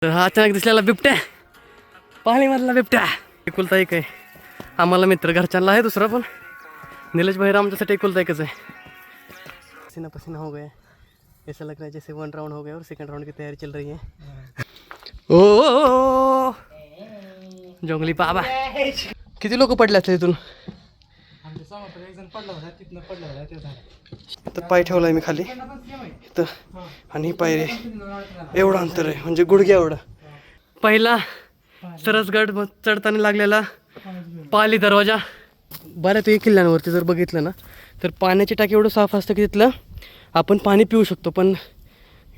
तर हा अचानक दिसलेला बिबट्या, पाणीमधला बिबट्या एकुलता एक आहे. आम्हाला मित्र घरच्यांना आहे दुसरा, पण नीलेश भाई आमच्यासाठी एकुलता एकच आहे. पसीना पसीना हो गया, ऐसा लग रहा है जैसे 1 राउंड हो गया और सेकंड राउंड की तैयारी चल रही है. ओ जंगली बाबा, किती लोक पडले असते तिथून. तर पाय ठेवलाय मी खाली इथं, आणि पायरे एवढं अंतर आहे म्हणजे गुडघ्या एवढं. पहिला सरसगड चढताना लागलेला पाली दरवाजा. बऱ्यापैकी किल्ल्यांवरती जर बघितलं ना तर पाण्याची टाकी एवढं साफ असतं की तिथलं आपण पाणी पिऊ शकतो, पण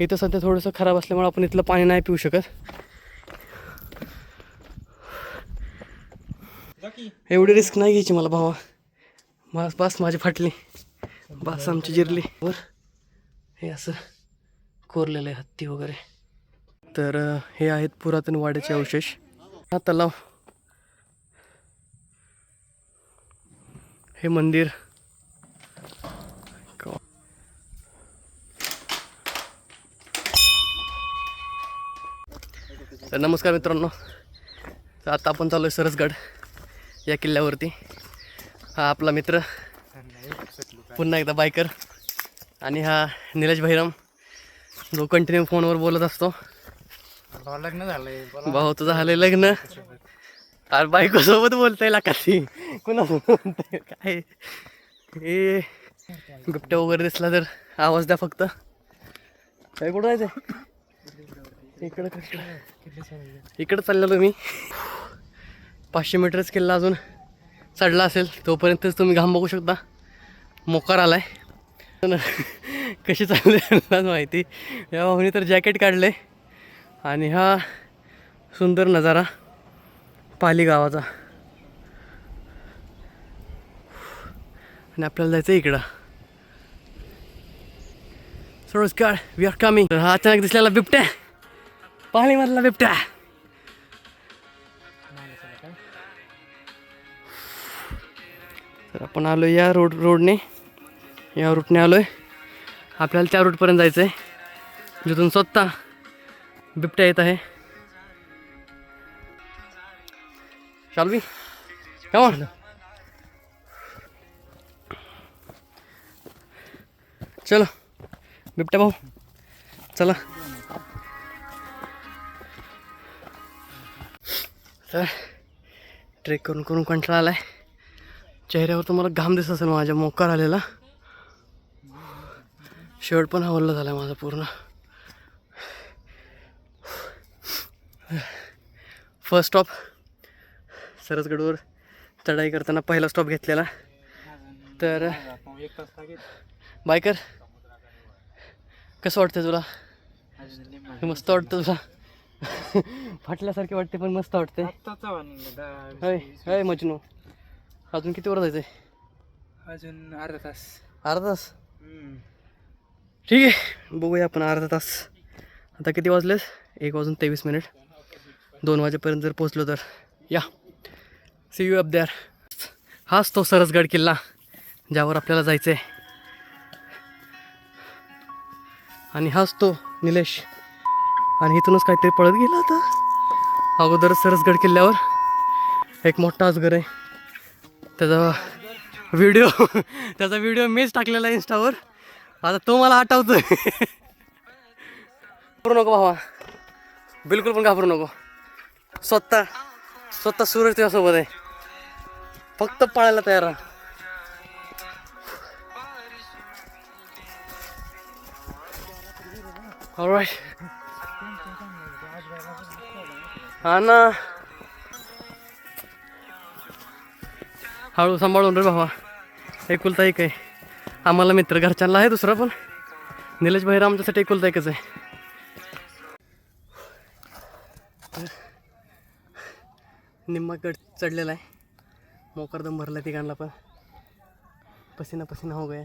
इथं सध्या थोडंसं खराब असल्यामुळे आपण इथलं पाणी नाही पिऊ शकत. एवढी रिस्क नाही घ्यायची मला भावा. बस माझी फाटली, बस आमची जिरली. वर हे असं कोरलेलं आहे हत्ती वगैरे. तर हे आहेत पुरातन वाड्याचे अवशेष. हा तलाव, हे मंदिर. तर नमस्कार मित्रांनो, तर आता आपण चालू आहे सरसगड या किल्ल्यावरती. हा आपला मित्र पुन्हा एकदा बायकर, आणि हा नीलेश भाईराम जो कंटिन्यू फोनवर बोलत असतो. लग्न झालंय भाऊ तुझं झालंय लग्न, अरे बायकोसोबत बोलतंय लाकाशी कुणासोबत बोलतंय काय. हे बिबट्या वगैरे दिसला तर आवाज द्या फक्त. काय कुठं जायचंय? इकडं चाललेलो मी. 500 मीटरच किल्ला अजून चढला असेल, तोपर्यंतच तुम्ही घाम बघू शकता. मोकार आलाय. कशी चालले माहिती. या भाऊनी तर जॅकेट काढले, आणि हा सुंदर नजारा पाली गावाचा. आणि आपल्याला जायचं इकडं सरसगड, वी आर कमिंग. तर हा अचानक दिसलेला बिबट्या, पाणीमधला बिबट्या. तर आपण आलो या रोडने, या रूटने आलोय. आपल्याला त्या रूटपर्यंत जायचं आहे जिथून स्वतः बिबट्या येत आहे. शाल्वी कम ऑन, चलो बिबट्या भाऊ चला. तर ट्रेक करून करून कंटाळा आलाय. चेहऱ्यावर तुम्हाला घाम दिसत असेल माझ्या, मोकार आलेला. शर्ट पण हवलला झाला माझा पूर्ण. फर्स्ट स्टॉप सरसगडवर चढाई करताना पहिला स्टॉप घेतलेला. तर बायकर कसं वाटतं तुला? मस्त वाटतं तुला? फाटल्यासारखे वाटते पण मस्त वाटते. मजनू अजून किती वर जायचंय? अजून अर्धा तास. अर्धा तास? ठीक आहे, बघूया आपण अर्धा तास. आता किती वाजलेस? 1:23. 2 वाजेपर्यंत जर पोचलो तर या सी यू अप देअर. हाच तो सरसगड किल्ला ज्यावर आपल्याला जायचं आहे, आणि हाच तो निलेश. आणि इथूनच काहीतरी पळत गेला आता. अगोदर सरसगड किल्ल्यावर एक मोठा अजगर आहे, त्याचा व्हिडिओ मीच टाकलेला आहे इंस्टावर. आता तो मला आठवतोय. घाबरू नको भावा, बिलकुल पण घाबरू नको. स्वतः सूरज तुझ्यासोबत आहे, फक्त पळायला तयार राहा. ऑलराईट. हा ना, हळू सांभाळून रे भावा, एकुलता एक आहे. आम्हाला मित्र घरच्यांना आहे दुसरा, पण नीलेश भाई आमच्यासाठी एकुलता एकच आहे. निम्मागड चढलेला आहे, मोकार दम भरला तिघांना पण. पसीना पसीना हो गया,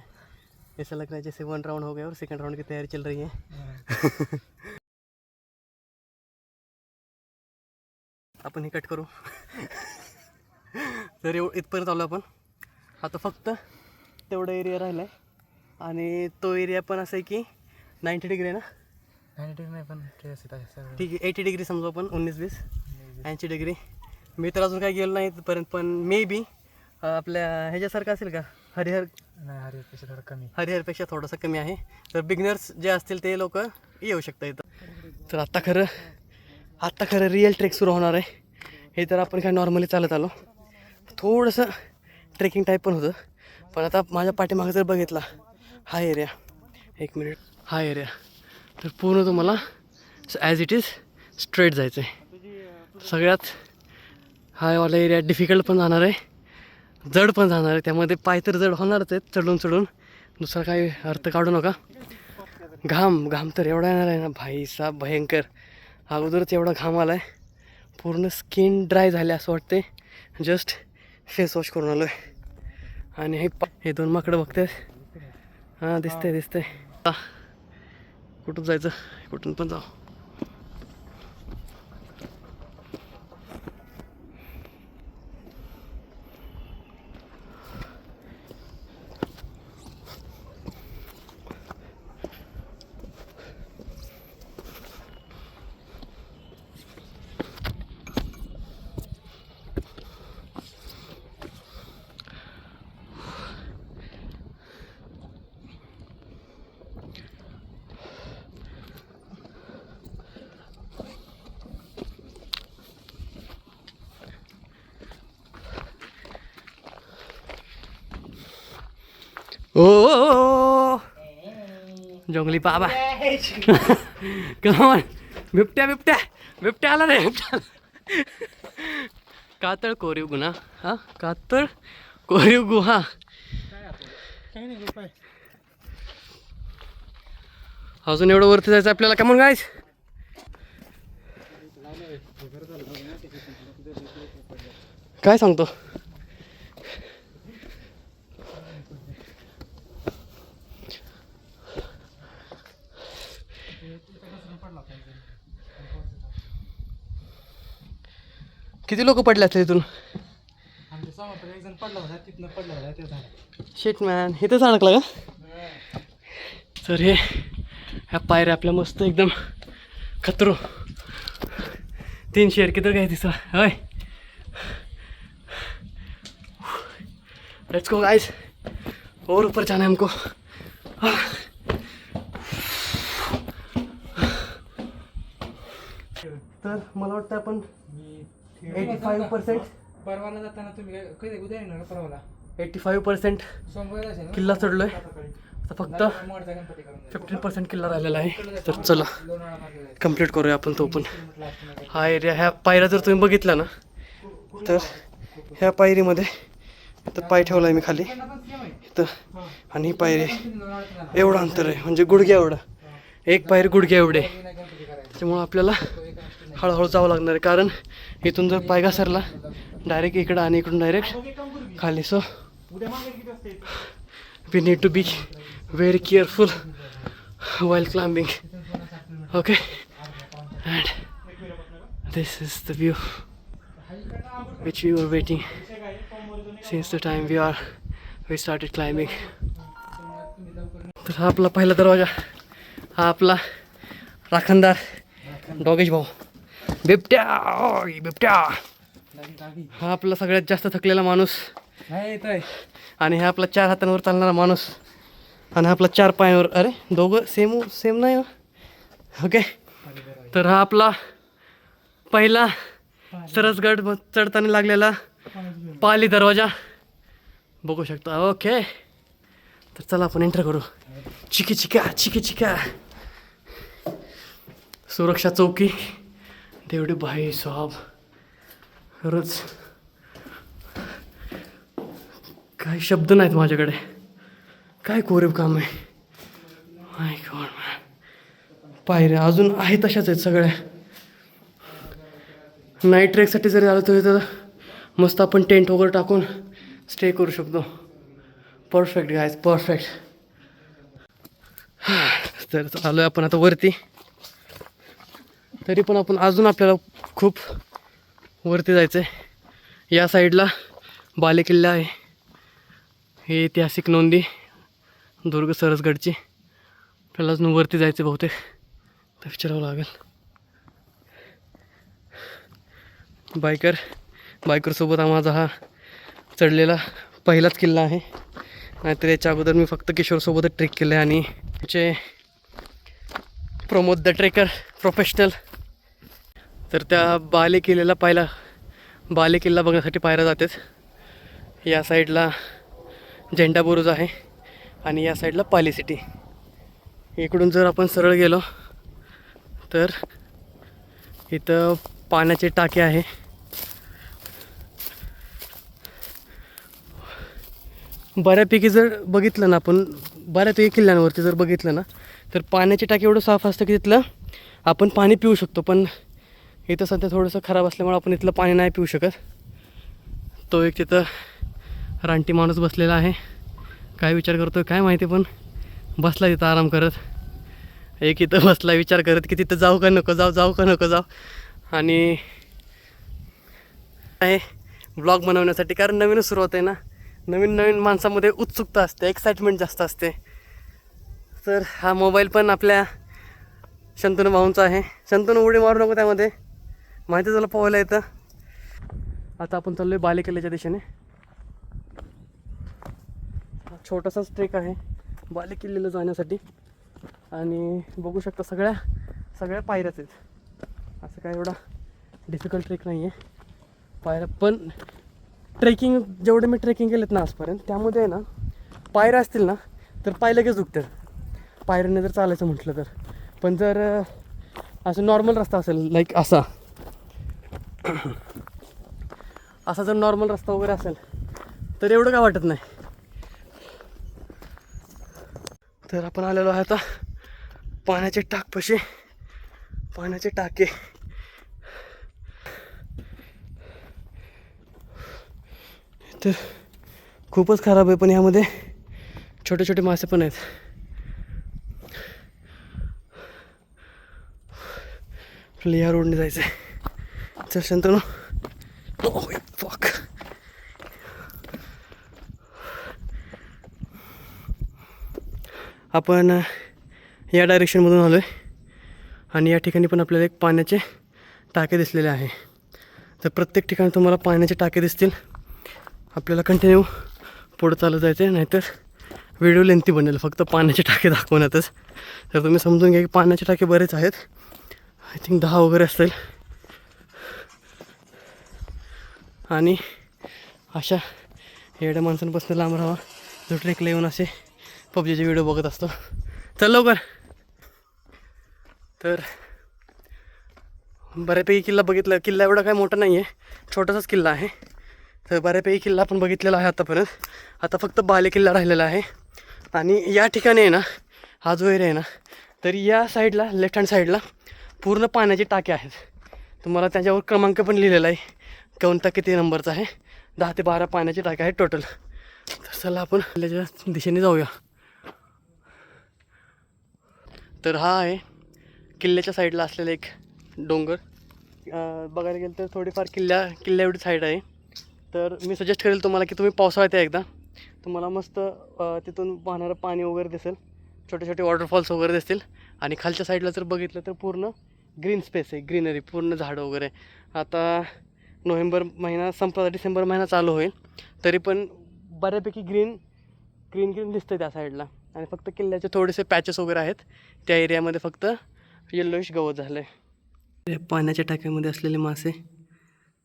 ऐसा लग रहा है जैसे 1 राउंड हो गया और सेकंड राउंड की तैयारी चल रही है. आपण हे कट करू. तर इथपर्यंत आलो आपण. आता फक्त तेवढा एरिया राहिला आहे, आणि तो एरिया पण असा आहे की 90 डिग्री आहे ना, नाही पण ठीक आहे 80 डिग्री समजू आपण 19-20 80 डिग्री. मी तर अजून काही गेलो नाही इथपर्यंत, पण मे बी आपल्या ह्याच्यासारखं असेल का हरिहर. नाही हरिहरपेक्षा थोडं कमी. हरिहरपेक्षा थोडंसं कमी आहे. तर बिगनर्स जे असतील ते लोक येऊ शकतात इथं. तर आत्ता खरं रिअल ट्रेक सुरू होणार आहे. हे तर आपण काय नॉर्मली चालत आलो, थोडंसं ट्रेकिंग टाईप पण होतं. पण आता माझ्या पाठीमागं जर बघितला हा एरिया, एक मिनिट, हा एरिया तर पूर्ण तुम्हाला ॲज इट इज स्ट्रेट जायचं आहे. सगळ्यात हा वाला एरिया डिफिकल्ट पण जाणार आहे, जड पण जाणार आहे. त्यामध्ये पाय तर जड होणारच आहेत चढून. दुसरा काही अर्थ काढू नका. घाम तर एवढा येणार आहे ना भाई साहेब, भयंकर. अगोदरच एवढा घाम आला आहे, पूर्ण स्किन ड्राय झाले असं वाटते. जस्ट फेस वॉश करून आलो आहे. आणि हे 2 माकडं बघतात. हां दिसतंय. कुठून जायचं, कुठून पण जाऊ. ओ जंगली बाबा. कमॉन. बिबट्या आला रे. कातळ कोरीव गुन्हा. हा कातळ कोरीव गुहा. अजून एवढं वरती जायचं आपल्याला. Come on guys. काय सांगतो. किती लोक पडले असते इथून. शेट मॅन इथंच अडकला का. तर ह्या पायऱ्या आपल्या मस्त एकदम खतरो. 3 शेर किधर गए तीसरा. होय लेट्स गो गाइस. और ऊपर जाना है हमको. तर मला वाटतं आपण 85% परवाला जाताना तुम्ही कधी उद्या येणार परवाला 85% सोमवार किल्ला चढलोय. आता फक्त 15% किल्ला राहिलेला आहे. तर चला कंप्लीट करूया आपण तो पण. हा एरिया, ह्या पायऱ्या जर तुम्ही बघितला ना, तर ह्या पायरीमध्ये इथं पाय ठेवला आहे मी खाली इथं, आणि ही पायरी एवढं अंतर आहे, म्हणजे गुडघ्या एवढं. एक पायरी गुडघ्या एवढे. त्यामुळं आपल्याला हळूहळू जावं लागणार आहे, कारण इथून जर पाय घसरला डायरेक्ट इकडं आणि इकडून डायरेक्ट खाली. So we need to be very careful while climbing. Okay, and this is the view which we were waiting since the time we started climbing. तर हा आपला पहिला दरवाजा, हा आपला राखणदार डॉगेश भाऊ बिबट्या. हा आपला सगळ्यात जास्त थकलेला माणूस, आणि हा आपला 4 हातांवर चालणारा माणूस, आणि आपला 4 पायांवर. अरे दोघं सेम नाही. ओके, तर हा आपला पहिला सरसगड चढताना लागलेला पाली दरवाजा बघू शकता. ओके, तर चला आपण एंटर करू. चिकी सुरक्षा चौकी. देवडे भाई साहब, खरंच काही शब्द नाहीत माझ्याकडे. काय कोरीव काम आहे. माय गॉड मॅन. पायऱ्या अजून आहे तशाच आहेत सगळ्या. नाईट ट्रेकसाठी जरी आलो तर मस्त आपण टेंट वगैरे टाकून स्टे करू शकतो. Perfect guys, perfect. तर आलो आहे आपण आता वरती. तरी पण आपण अजून आपल्याला खूप वरती जायचं आहे. या साईडला बालेकिल्ला आहे, हे ऐतिहासिक नोंदी दुर्ग सरसगडची. आपल्याला अजून वरती जायचं बहुतेक. तर विचारावं लागेल. बायकरसोबत माझा हा चढलेला पहिलाच किल्ला आहे. नाहीतर याच्या अगोदर मी फक्त किशोरसोबतच ट्रेक केलं आहे. आणि त्याचे प्रमोद द ट्रेकर प्रोफेशनल. तर त्या बाले किल्ल्याला बाले किल्ला बघण्यासाठी पायऱ्या जातात. या साईडला झेंडा बुरुज आहे आणि या साईडला पाली सिटी. इकडून जर आपण सरळ गेलो तर इथं पाण्याचे टाके आहे. बऱ्यापैकी जर बघितलं ना आपण, बऱ्यापैकी किल्ल्यांवरती जर बघितलं ना तर पाण्याचे टाके एवढं साफ असतं की तिथलं आपण पाणी पिऊ शकतो. पण इथं सध्या थोडंसं खराब असल्यामुळे आपण इथलं पाणी नाही पिऊ शकत. तो एक तिथं रानटी माणूस बसलेला आहे. काय विचार करतो काय माहिती, पण बसला तिथं आराम करत. एक इथं बसला विचार करत की तिथं जाऊ का नको जाऊ. आणि आहे ब्लॉग बनवण्यासाठी, कारण नवीनच सुरुवात आहे ना. नवीन माणसामध्ये उत्सुकता असते, एक्साइटमेंट जास्त असते. तर हा मोबाईल पण आपल्या शंतनू भाऊंचा आहे. शंतनू उडी मारू नको त्यामध्ये, माहिती तुला पोहायला येतं. आता आपण चाललो आहे बाले किल्ल्याच्या दिशेने. छोटासाच ट्रेक आहे बाले किल्ल्याला जाण्यासाठी. आणि बघू शकता सगळ्या पायऱ्याच आहेत. असं काय एवढा डिफिकल्ट ट्रेक नाही आहे. पायऱ्या पण ट्रेकिंग जेवढे मी ट्रेकिंग केलेत ना आजपर्यंत, त्यामध्ये आहे ना पायऱ्या असतील ना तर पाय लगेच दुखतात पायऱ्याने जर चालायचं म्हटलं तर. पण जर असं नॉर्मल रस्ता असेल लाईक असा जर नॉर्मल रस्ता वगैरे असेल तर एवढं काय वाटत नाही. तर आपण आलेलो आहे आता पाण्याचे टाकपाशी. पाण्याचे टाके तर खूपच खराब आहे, पण यामध्ये छोटे छोटे मासे पण आहेत. आपल्याला या रोडने जायचं आहे. चल शंतनू. फक. आपण या डायरेक्शनमधून आलो आहे आणि या ठिकाणी पण आपल्याला एक पाण्याचे टाके दिसलेले आहे. तर प्रत्येक ठिकाणी तुम्हाला पाण्याचे टाके दिसतील. आपल्याला कंटिन्यू पुढं चालत जायचं आहे, नाहीतर व्हिडिओ लेंथी बनेल फक्त पाण्याचे टाके दाखवण्यातच. तर तुम्ही समजून घ्या की पाण्याचे टाके बरेच आहेत. आय थिंक 10 वगैरे असतील. आणि अशा येड्या माणसांपासून लांब राहावा जो ट्रेकला येऊन असे पबजीचे व्हिडिओ बघत असतो. चल लवकर. तर बऱ्यापैकी किल्ला बघितला. किल्ला एवढा काय मोठा नाही आहे, छोटासाच किल्ला आहे. तर बऱ्यापैकी किल्ला आपण बघितलेला आहे आतापर्यंत. आता फक्त बाले किल्ला राहिलेला आहे. आणि या ठिकाणी आहे ना, हा जो एरिया आहे ना, तर या साईडला लेफ्ट हँड साईडला पूर्ण पाण्याचे टाके आहेत. तुम्हाला त्याच्यावर क्रमांक पण लिहिलेला आहे, कोणता किती नंबरचा आहे. 10 ते 12 पाण्याचे टाके आहेत टोटल. तर चला आपण किल्ल्याच्या दिशेने जाऊया. तर हा आहे किल्ल्याच्या साईडला असलेला एक डोंगर. बघायला गेलं तर थोडीफार किल्ल्या एवढी साईड आहे. तर मी सजेस्ट करेल तुम्हाला की तुम्ही पावसाळ्यात या एकदा. तुम्हाला मस्त तिथून वाहणारं पाणी वगैरे दिसेल, छोटे छोटे वॉटरफॉल्स वगैरे दिसतील. आणि खालच्या साईडला जर बघितलं तर पूर्ण ग्रीन स्पेस आहे, ग्रीनरी, पूर्ण झाडं वगैरे. आता नोव्हेंबर महिना संपला, डिसेंबर महिना चालू होईल, तरी पण बऱ्यापैकी ग्रीन दिसतं त्या साईडला. आणि फक्त किल्ल्याचे थोडेसे पॅचेस वगैरे आहेत, त्या एरियामध्ये फक्त येल्लोइश गवत झालं आहे. पाण्याच्या टाक्यामध्ये असलेले मासे.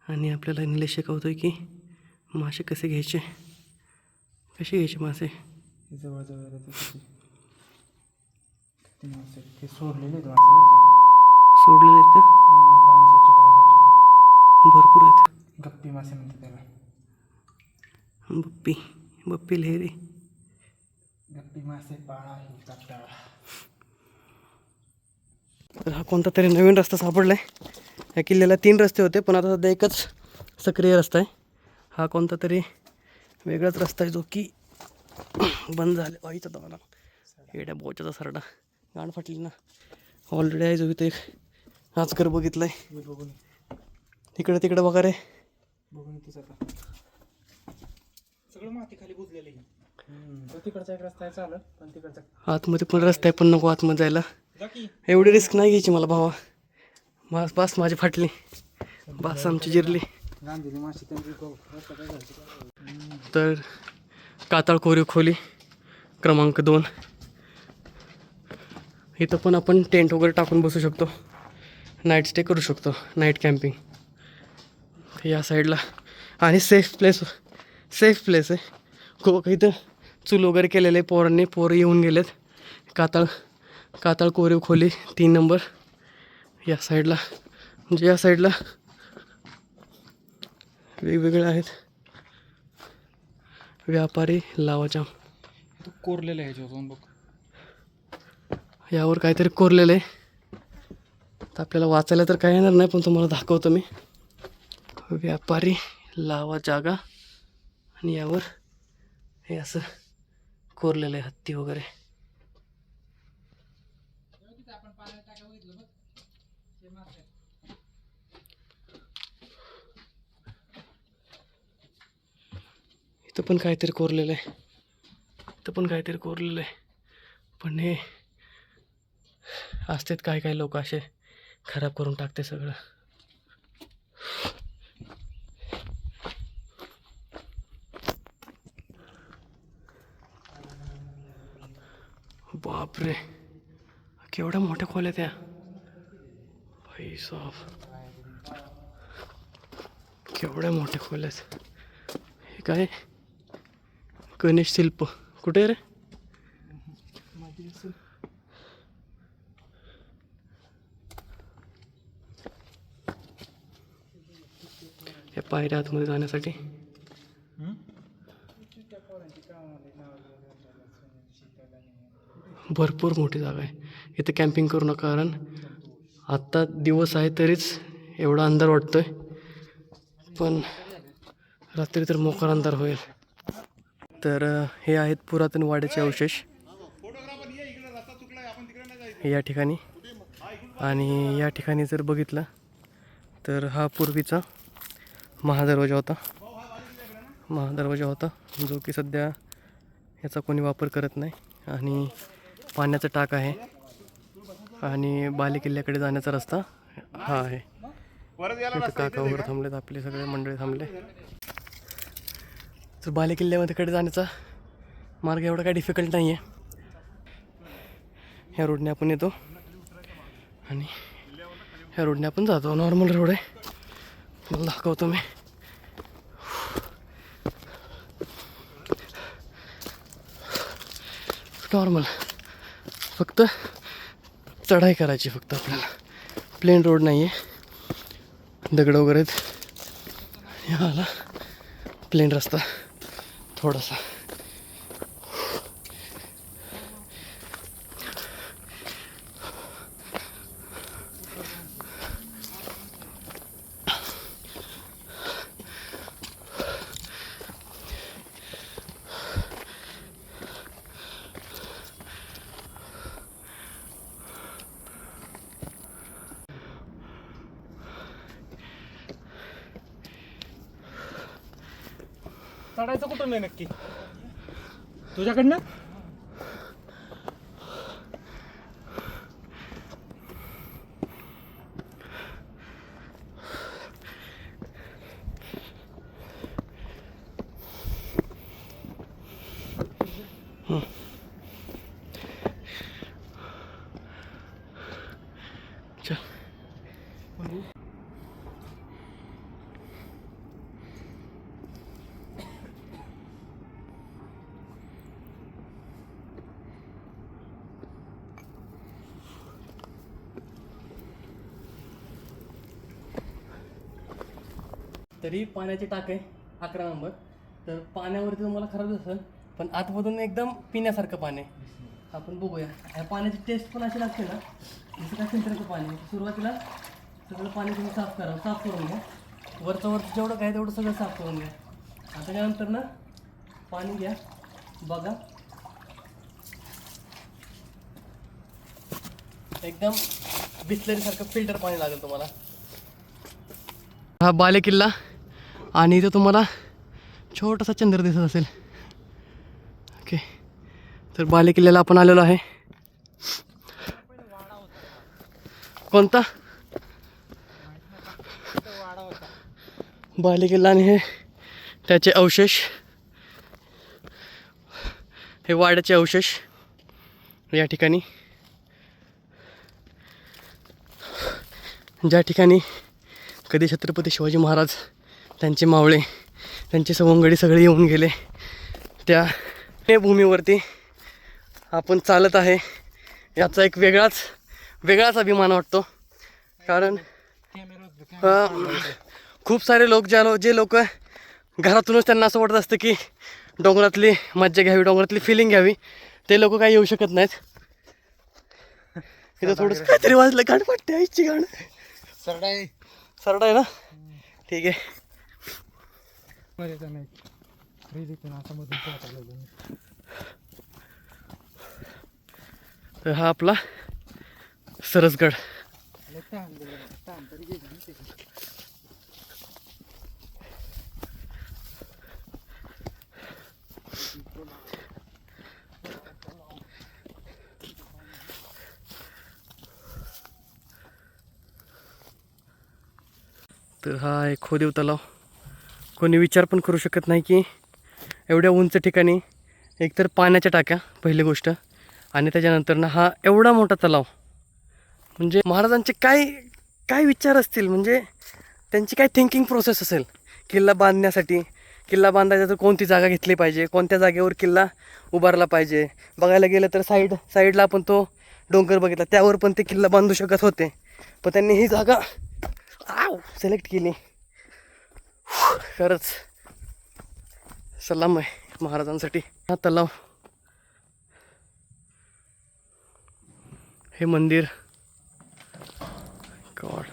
आणि आपल्याला निलेश शिकवतो आहे की मासे कसे घ्यायचे मासे. जवळ ते सोडलेले आहेत का? पाणी स्वच्छ करायसाठी भरपूर आहेत. गप्पी मासे म्हणतात त्याला. बप्पी लेहरी. गप्पी मासे पाळा ही काटाळा. तर हा कोणता तरी नवीन रस्ता सापडला आहे. या किल्ल्याला 3 रस्ते होते, पण आता सध्या एकच सक्रिय रस्ता आहे. हा कोणता तरी वेगळाच रस्ता आहे जो की बंद झाला. वाईचा दवाला येड्या बोचाचा सरडा गाण फाटली ना. ऑलरेडी आहे जो इथे एक आजकर बघितलं आहे. बघून तिकडे बघा रे. बघून येतोच आता. सगळं माती खाली बुजलेलं आहे. तिकडचा एक रस्ता आहे चालत, पण तिकडचा आतमध्ये पण रस्ता आहे, पण नको आतमध्ये जायला. एवढी रिस्क नाही घ्यायची मला भावा. बस माझी फाटली, बस आमची जिरली. गांधीली माशी त्यांची तर कातळ कोरीव खोली क्रमांक 2. इथं पण आपण टेंट वगैरे टाकून बसू शकतो, नाईट स्टे करू शकतो, नाईट कॅम्पिंग. या साईडला आणि सेफ प्लेस आहे खूप. इथं चूल वगैरे केलेलं आहे पोरांनी, पोरं येऊन गेलेत. कातळ कोरीव खोली 3 नंबर. या साईडला म्हणजे या साईडला वेगवेगळे आहेत. व्यापारी लावाजाम कोरलेलं आहे ह्याच्यावर बघ. यावर काहीतरी कोरलेलं आहे. तर आपल्याला वाचायला तर काय येणार नाही, पण तुम्हाला दाखवतो मी. व्यापारी लावा जागा आणि यावर हे असं कोरलेलं आहे, हत्ती वगैरे. इथं पण काहीतरी कोरलेलं आहे, पण हे असतात काही लोक असे खराब करून टाकते सगळं. बापरे, केवढ्या मोठ्या खोल्या त्या भाई साहब, केवढ्या मोठ्या खोल्यात. हे काय गणेश शिल्प कुठे रे? या पायऱ्या आतमध्ये जाण्यासाठी. भरपूर मोठी जागा आहे. इथे कॅम्पिंग करू नका, कारण आत्ता दिवस आहे तरीच एवढा अंधार वाटतोय, पण रात्री तर मोकार अंधार होईल. तर हे आहेत पुरातन वाड्याचे अवशेष या ठिकाणी. आणि या ठिकाणी जर बघितलं तर हा पूर्वीचा महादरवाजा होता, जो की सध्या याचा कोणी वापर करत नाही. आणि पाण्याचं टाक आहे आणि बालेकिल्ल्याकडे जाण्याचा रस्ता हा आहे. इथं काका वगैरे थांबलेत, आपले सगळे मंडळी थांबले. तर बालेकिल्ल्यामध्ये जाण्याचा मार्ग एवढा काही डिफिकल्ट नाही आहे. ह्या रोडने आपण येतो आणि ह्या रोडने आपण जातो. नॉर्मल रोड आहे, मला दाखवतो मी. नॉर्मल, फक्त चढाई करायची फक्त आपल्याला. प्लेन रोड नाही आहे, दगड वगैरे आहेत. ह्याला प्लेन रस्ता थोडासा. चढायचं कुठून नाही नक्की तुझ्याकडनं? चल. तरी पाण्याची टाक आहे 11 नंबर. तर पाण्यावरती तुम्हाला खराब दिसेल, पण आतमधून एकदम पिण्यासारखं पाणी आहे. आपण बघूया. ह्या पाण्याची टेस्ट पण अशी लागते ना, जसं काय फिल्टरचं पाणी. सुरुवातीला सगळं पाणी तुम्ही साफ करून घ्या. वरचं जेवढं काय तेवढं सगळं साफ करून घ्या. आता त्याच्यानंतर ना पाणी घ्या, बघा एकदम बिस्लरीसारखं फिल्टर पाणी लागेल तुम्हाला. हा बालेकिल्ला आणि इथं तुम्हाला छोटासा चंद्र दिसत असेल. ओके, तर बालेकिल्ल्याला आपण आलेलो आहे. कोणता बालेकिल्ला आणि हे त्याचे अवशेष, हे वाड्याचे अवशेष या ठिकाणी, ज्या ठिकाणी कधी छत्रपती शिवाजी महाराज, त्यांचे मावळे, त्यांचे सवंगडी सगळे येऊन गेले, त्या भूमीवरती आपण चालत आहे. याचा एक वेगळाच अभिमान वाटतो. कारण खूप सारे लोक जे लोक घरातूनच त्यांना असं वाटत असतं की डोंगरातली मज्जा घ्यावी, डोंगरातली फिलिंग घ्यावी, ते लोक काही येऊ शकत नाहीत. इथं थोडंसं काहीतरी वाजलं, गाणं वाटते आईची गाणं. सरडा आहे ना, ठीक आहे. तर हा आपला सरसगड. तर हा एक खोदेव तलाव. कोणी विचार पण करू शकत नाही की एवढ्या उंच ठिकाणी एकतर पाण्याच्या टाक्या पहिली गोष्ट, आणि त्याच्यानंतर ना हा एवढा मोठा तलाव. म्हणजे महाराजांचे काय विचार असतील, म्हणजे त्यांची काय थिंकिंग प्रोसेस असेल. किल्ला बांधण्यासाठी, किल्ला बांधायचा तर कोणती जागा घेतली पाहिजे, कोणत्या जागेवर किल्ला उभारला पाहिजे. बघायला गेलं तर साईडला आपण तो डोंगर बघितला, त्यावर पण ते किल्ला बांधू शकत होते, पण त्यांनी ही जागा सिलेक्ट केली. खरंच सलाम आहे महाराजांसाठी. हा तलाव, हे मंदिर, गॉड.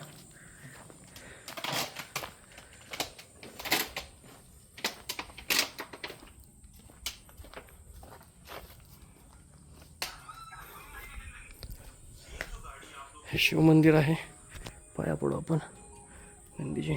हे शिवमंदिर आहे, पाया पडू आपण नंदीजी.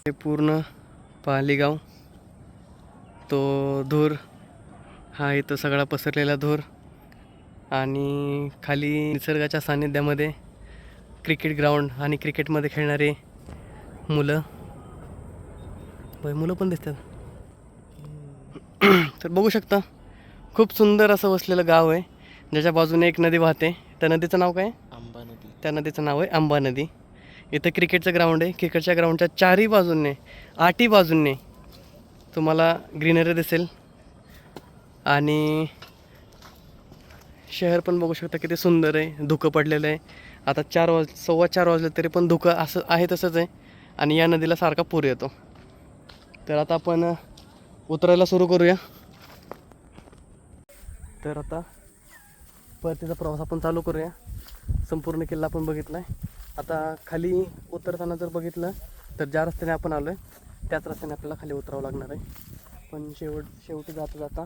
हे पूर्ण पाली गाव, तो धूर हा इथं सगळा पसरलेला धूर, आणि खाली निसर्गाच्या सान्निध्यामध्ये क्रिकेट ग्राउंड आणि क्रिकेटमध्ये खेळणारे मुलं पण दिसतात. तर बघू शकता, खूप सुंदर असं वसलेलं गाव आहे, ज्याच्या बाजूने एक नदी वाहते. त्या नदीचं नाव काय? आंबा नदी. त्या नदीचं नाव आहे आंबा नदी. इथं क्रिकेटचं ग्राउंड आहे. क्रिकेटच्या ग्राउंडच्या चारही बाजूंनी, आठी बाजूंनी तुम्हाला ग्रीनरी दिसेल, आणि शहर पण बघू शकता किती सुंदर आहे. धुकं पडलेलं आहे. आता 4:15 वाजले तरी पण धुकं असं आहे तसंच आहे, आणि या नदीला सारखा पूर येतो. तर आता आपण उतरायला सुरू करूया. तर आता परतीचा प्रवास आपण चालू करूया. संपूर्ण किल्ला आपण बघितला आहे. आता खाली उतरताना जर बघितलं तर ज्या रस्त्याने आपण आलो आहे त्याच रस्त्याने आपल्याला खाली उतरावं लागणार आहे. पण शेवटी जाता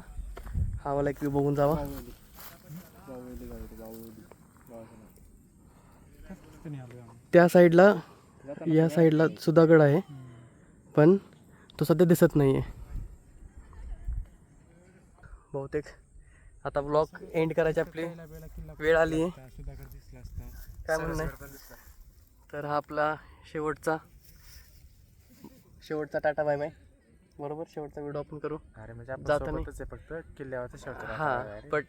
हा वाला एक व्ह्यू बघून जावा. त्या साईडला, या साईडला सुधागड आहे, पण तो सध्या दिसत नाही आहे बहुतेक. आता ब्लॉग एंड करायची आपली वेळ आली आहे, काय म्हणणं आहे. तर हा आपला शेवटचा टाटा बाय बाय. बरोबर, शेवटचा व्हिडिओ आपण करू. जाताना फक्त किल्ल्यावरचा शेवट. हां, बट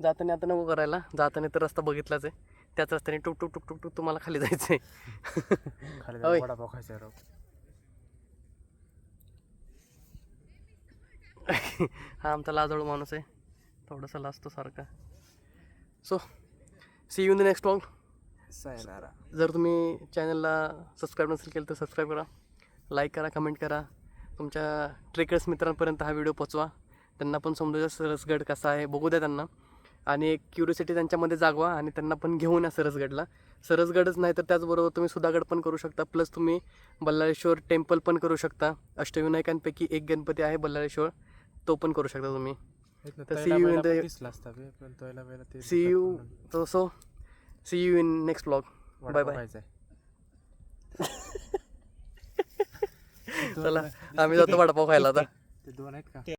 जाताना आता नको करायला. जाताना तर रस्ता बघितलाच आहे, त्याच रस्त्याने टुक टुक टुक टुक टुक तुम्हाला खाली जायचं आहे. वडापाव खायचा राव. हा आमचा लाजळू माणूस आहे, थोडासा लाजतो सारखा. So see you in the next vlog. जर तुम्ही चॅनलला सबस्क्राईब नसेल केलं तर सबस्क्राईब करा, लाईक करा, कमेंट करा. तुमच्या ट्रेकर्स मित्रांपर्यंत हा व्हिडिओ पोचवा, त्यांना पण समजा सरसगड कसा आहे बघू द्या त्यांना. आणि एक क्युरियोसिटी त्यांच्यामध्ये जागवा आणि त्यांना पण घेऊन या सरसगडला. सरसगडच नाही तर त्याचबरोबर तुम्ही सुधागड पण करू शकता, प्लस तुम्ही बल्लाळेश्वर टेम्पल पण करू शकता. अष्टविनायकांपैकी एक गणपती आहे बल्लाळेश्वर, तो पण करू शकता तुम्ही. तर see you in the see you in next blog. Bye bye. चला आम्ही जातो वडापाव खायला आता. ते 2 आहेत का?